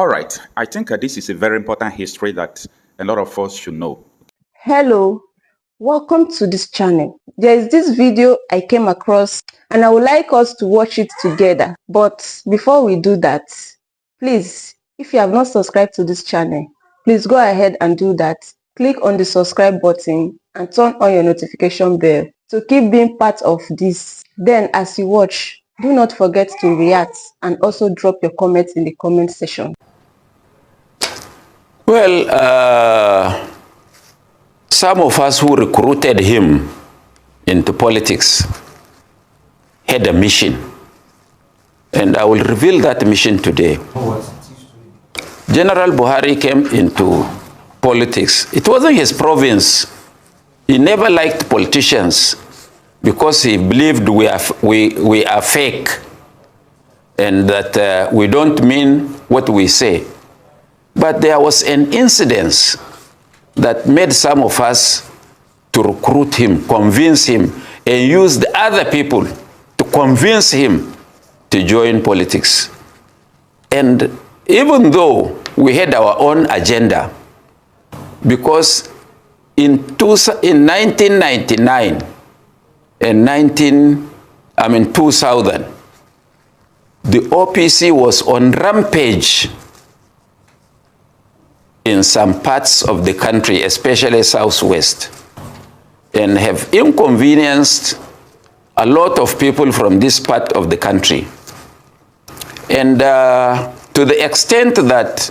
All right. I think this is a very important history that a lot of us should know. Hello, welcome to this channel. There is this video I came across and I would like us to watch it together. But before we do that, please, if you have not subscribed to this channel, please go ahead and do that. Click on the subscribe button and turn on your notification bell to keep being part of this. Then as you watch, do not forget to react and also drop your comments in the comment section. Well, some of us who recruited him into politics had a mission, and I will reveal that mission today. General Buhari came into politics. It wasn't his province. He never liked politicians because he believed we are fake and that we don't mean what we say. But there was an incident that made some of us to recruit him, convince him, and use the other people to convince him to join politics. And even though we had our own agenda, because in 1999 and 2000, the OPC was on rampage in some parts of the country, especially Southwest, and have inconvenienced a lot of people from this part of the country. And to the extent that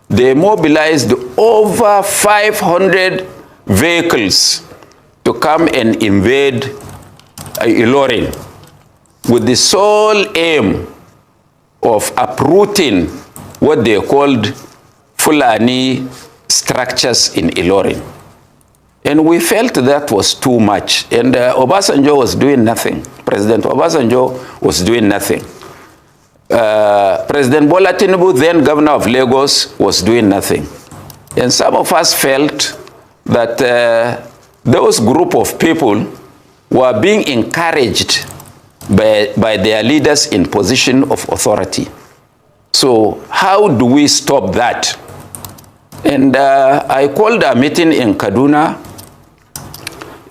they mobilized over 500 vehicles to come and invade Ilorin with the sole aim of uprooting what they called Fulani structures in Ilorin. And we felt that was too much. And Obasanjo was doing nothing. President Obasanjo was doing nothing. President Bola Tinubu, then governor of Lagos, was doing nothing. And some of us felt that those group of people were being encouraged by their leaders in position of authority. So how do we stop that? And I called a meeting in Kaduna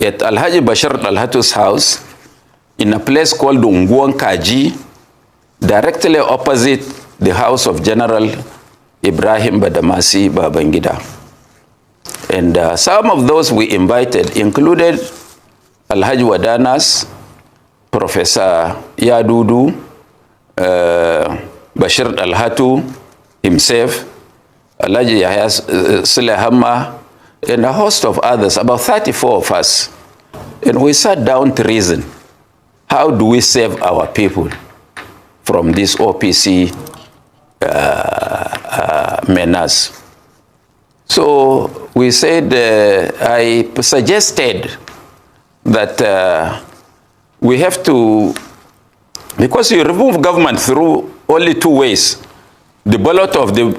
at Alhaji Bashir Alhatu's house in a place called Unguan Kaji, directly opposite the house of General Ibrahim Badamasi Babangida. And some of those we invited included Alhaji Wadanas, Professor Yadudu, Bashir Alhatu himself, Alhaji Yahya Sulehama, and a host of others, about 34 of us. And we sat down to reason, how do we save our people from this OPC menace? So we said, I suggested that we have to, because you remove government through only two ways, the bullet of through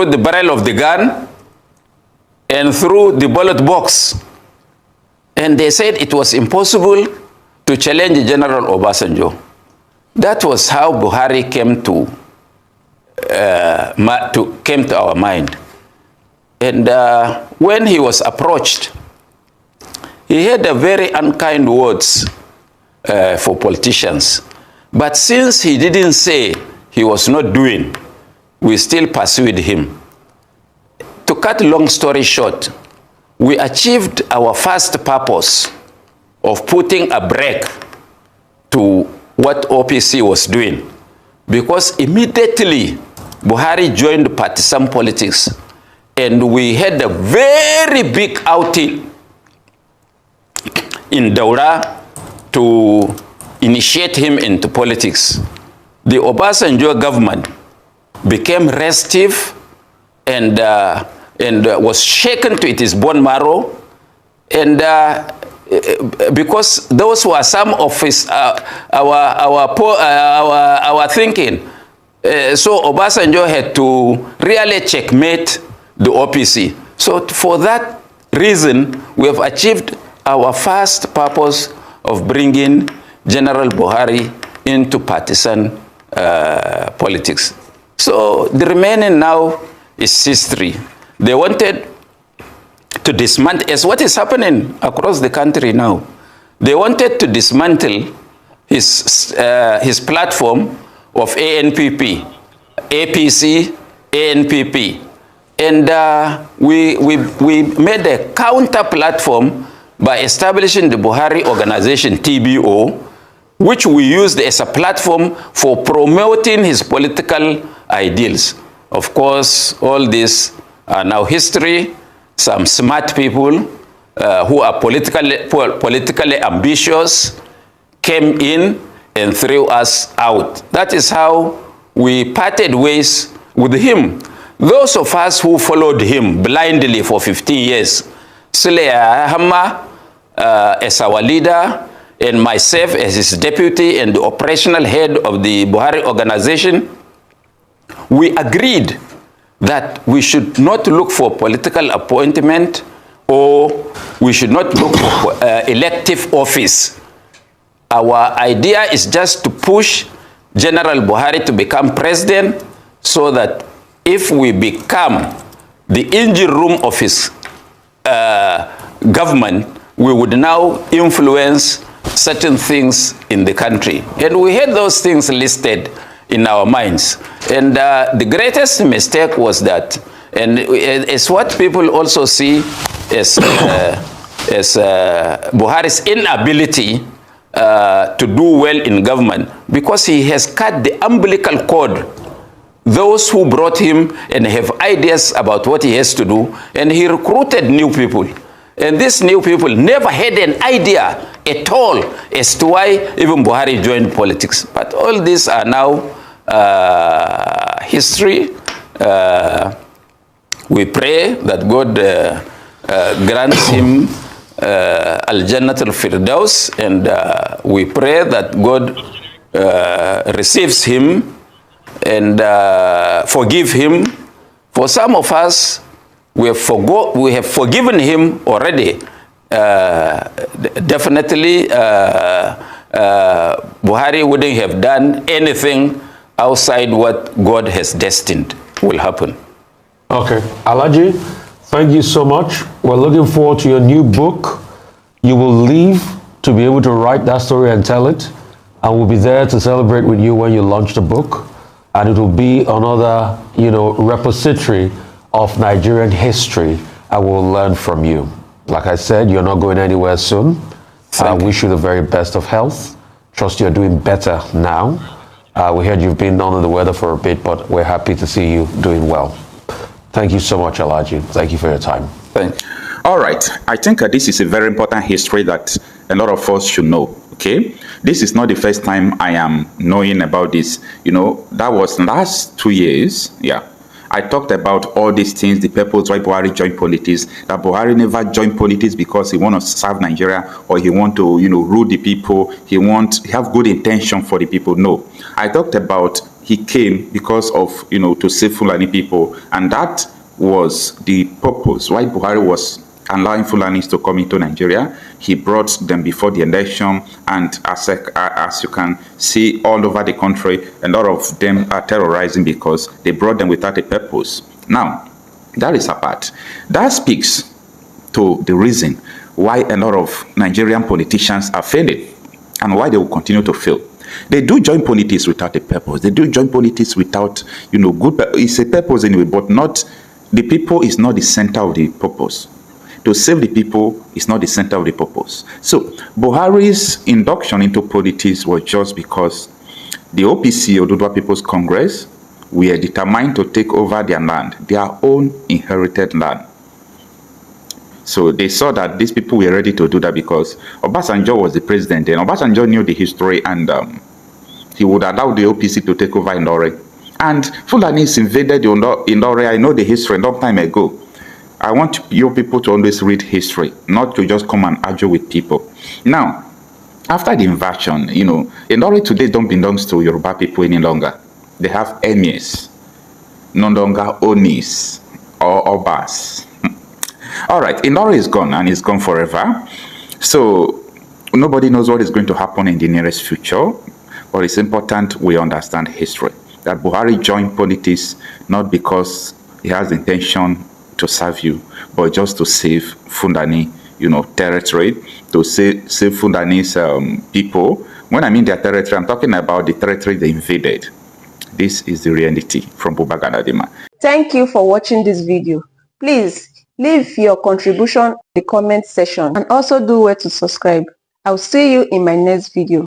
the barrel of the gun and through the ballot box. And they said it was impossible to challenge General Obasanjo. That was how Buhari came to our mind. And when he was approached, he had a very unkind words for politicians. But since he didn't say he was not doing, we still pursued him. To cut a long story short, we achieved our first purpose of putting a brake to what OPC was doing. Because immediately Buhari joined partisan politics, and we had a very big outing in Daura to initiate him into politics. The Obasanjo government became restive and was shaken to its bone marrow, and because those were some of his our thinking. So Obasanjo had to really checkmate the OPC. So for that reason, we have achieved our first purpose of bringing General Buhari into partisan politics. So the remaining now is history. They wanted to dismantle, as what is happening across the country now. They wanted to dismantle his platform of ANPP, APC, ANPP. And we made a counter platform by establishing the Buhari organization, TBO, which we used as a platform for promoting his political ideals. Of course, all this are now history. Some smart people who are politically ambitious came in and threw us out. That is how we parted ways with him. Those of us who followed him blindly for 15 years, Sule Hamma as our leader, and myself as his deputy and the operational head of the Buhari organization, we agreed that we should not look for political appointment, or we should not look for elective office. Our idea is just to push General Buhari to become president, so that if we become the engine room of his government, we would now influence certain things in the country. And we had those things listed in our minds. And the greatest mistake was that, and it's what people also see as Buhari's inability to do well in government, because he has cut the umbilical cord, those who brought him and have ideas about what he has to do, and he recruited new people. And these new people never had an idea at all as to why even Buhari joined politics. But all these are now history. We pray that God grants him Al-Jannat al-Firdaus, and we pray that God receives him and forgive him. For some of us, we have forgiven him already. Definitely, Buhari wouldn't have done anything outside what God has destined will happen. Okay, Alhaji, thank you so much. We're looking forward to your new book. You will leave to be able to write that story and tell it, and we'll be there to celebrate with you when you launch the book. And it will be another, repository of Nigerian history, and we'll learn from you. Like I said, you're not going anywhere soon. I wish you the very best of health. Trust you're doing better now. We heard you've been under the weather for a bit, but we're happy to see you doing well. Thank you so much, Alhaji. Thank you for your time. Thanks. All right. I think this is a very important history that a lot of us should know. Okay, this is not the first time I am knowing about this. That was last 2 years. Yeah, I talked about all these things, the purpose why Buhari joined politics, that Buhari never joined politics because he want to serve Nigeria, or he want to, rule the people, he have good intention for the people. No, I talked about he came because of, to save Fulani people, and that was the purpose why Buhari was allowing Fulanis to come into Nigeria. He brought them before the election, and as you can see all over the country, a lot of them are terrorizing because they brought them without a purpose. Now, that is apart. That speaks to the reason why a lot of Nigerian politicians are failing, and why they will continue to fail. They do join politics without a purpose. They do join politics without, it's a purpose anyway, but not, the people is not the center of the purpose. To save the people is not the center of the purpose. So Buhari's induction into politics was just because the OPC, Oduduwa People's Congress, were determined to take over their land, their own inherited land. So they saw that these people were ready to do that because Obasanjo was the president then. Obasanjo knew the history, and he would allow the OPC to take over Ilori. And Fulanis invaded Ilori. I know the history a long time ago. I want you people to always read history, not to just come and argue with people. Now, after the invasion, Ilori today don't belong to Yoruba people any longer. They have emirs, no longer Onis or Obas. All right, Ilori is gone, and it's gone forever. So nobody knows what is going to happen in the nearest future. But it's important we understand history. That Buhari joined politics not because he has the intention to serve you, but just to save Fundani, territory, to save Fundani's people. When I mean their territory, I'm talking about the territory they invaded. This is the reality from Buba Galadima. Thank you for watching this video. Please leave your contribution in the comment section and also do well to subscribe. I'll see you in my next video.